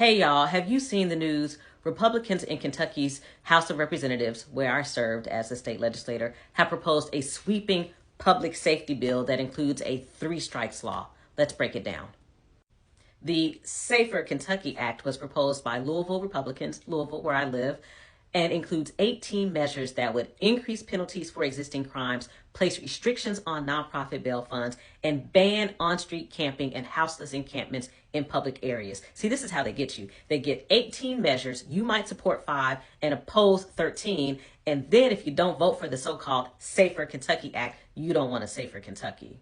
Hey y'all, have you seen the news? Republicans in Kentucky's House of Representatives, where I served as a state legislator, have proposed a sweeping public safety bill that includes a three strikes law. Let's break it down. The Safer Kentucky Act was proposed by Louisville Republicans, Louisville, where I live, and includes 18 measures that would increase penalties for existing crimes, place restrictions on nonprofit bail funds, and ban on-street camping and houseless encampments in public areas. See, this is how they get you. They get 18 measures, you might support 5 and oppose 13, and then if you don't vote for the so-called Safer Kentucky Act, you don't want a safer Kentucky.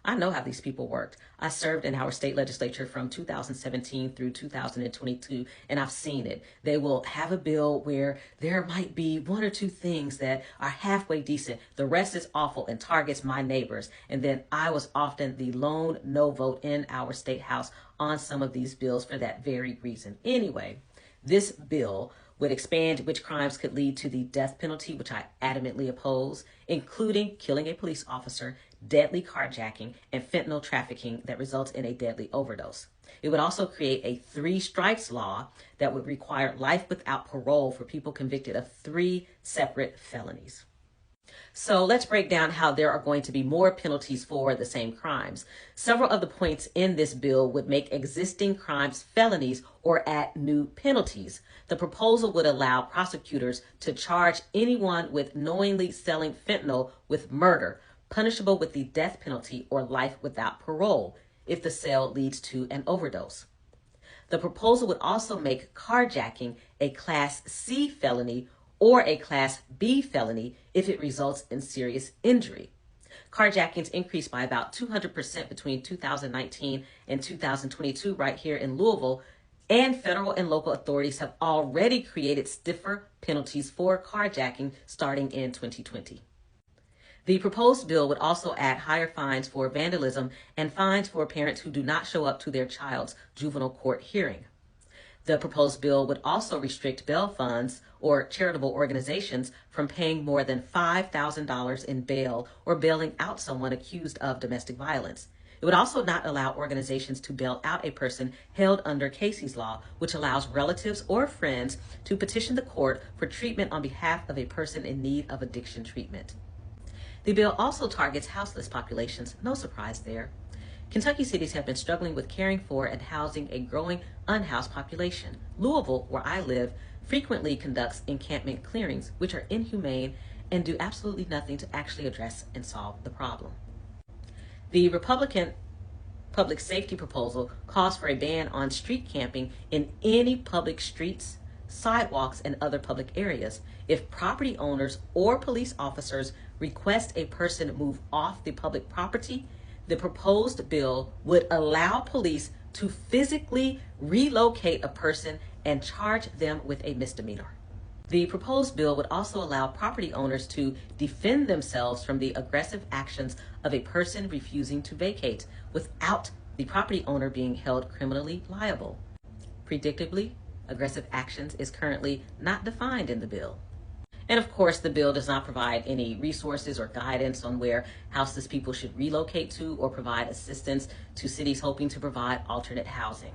I know how these people worked. I served in our state legislature from 2017 through 2022, and I've seen it. They will have a bill where there might be one or two things that are halfway decent. The rest is awful and targets my neighbors. And then I was often the lone no vote in our state house on some of these bills for that very reason. Anyway, this bill would expand which crimes could lead to the death penalty, which I adamantly oppose, including killing a police officer, deadly carjacking, and fentanyl trafficking that results in a deadly overdose. It would also create a three strikes law that would require life without parole for people convicted of 3 separate felonies. So let's break down how there are going to be more penalties for the same crimes. Several of the points in this bill would make existing crimes felonies or add new penalties. The proposal would allow prosecutors to charge anyone with knowingly selling fentanyl with murder, punishable with the death penalty or life without parole if the sale leads to an overdose. The proposal would also make carjacking a Class C felony or a Class B felony if it results in serious injury. Carjackings increased by about 200% between 2019 and 2022 right here in Louisville, and federal and local authorities have already created stiffer penalties for carjacking starting in 2020. The proposed bill would also add higher fines for vandalism and fines for parents who do not show up to their child's juvenile court hearing. The proposed bill would also restrict bail funds or charitable organizations from paying more than $5,000 in bail or bailing out someone accused of domestic violence. It would also not allow organizations to bail out a person held under Casey's Law, which allows relatives or friends to petition the court for treatment on behalf of a person in need of addiction treatment. The bill also targets houseless populations, no surprise there. Kentucky cities have been struggling with caring for and housing a growing unhoused population. Louisville, where I live, frequently conducts encampment clearings, which are inhumane and do absolutely nothing to actually address and solve the problem. The Republican public safety proposal calls for a ban on street camping in any public streets, sidewalks, and other public areas. If property owners or police officers request a person move off the public property, the proposed bill would allow police to physically relocate a person and charge them with a misdemeanor. The proposed bill would also allow property owners to defend themselves from the aggressive actions of a person refusing to vacate without the property owner being held criminally liable. Predictably, aggressive actions is currently not defined in the bill. And of course, the bill does not provide any resources or guidance on where houseless people should relocate to or provide assistance to cities hoping to provide alternate housing.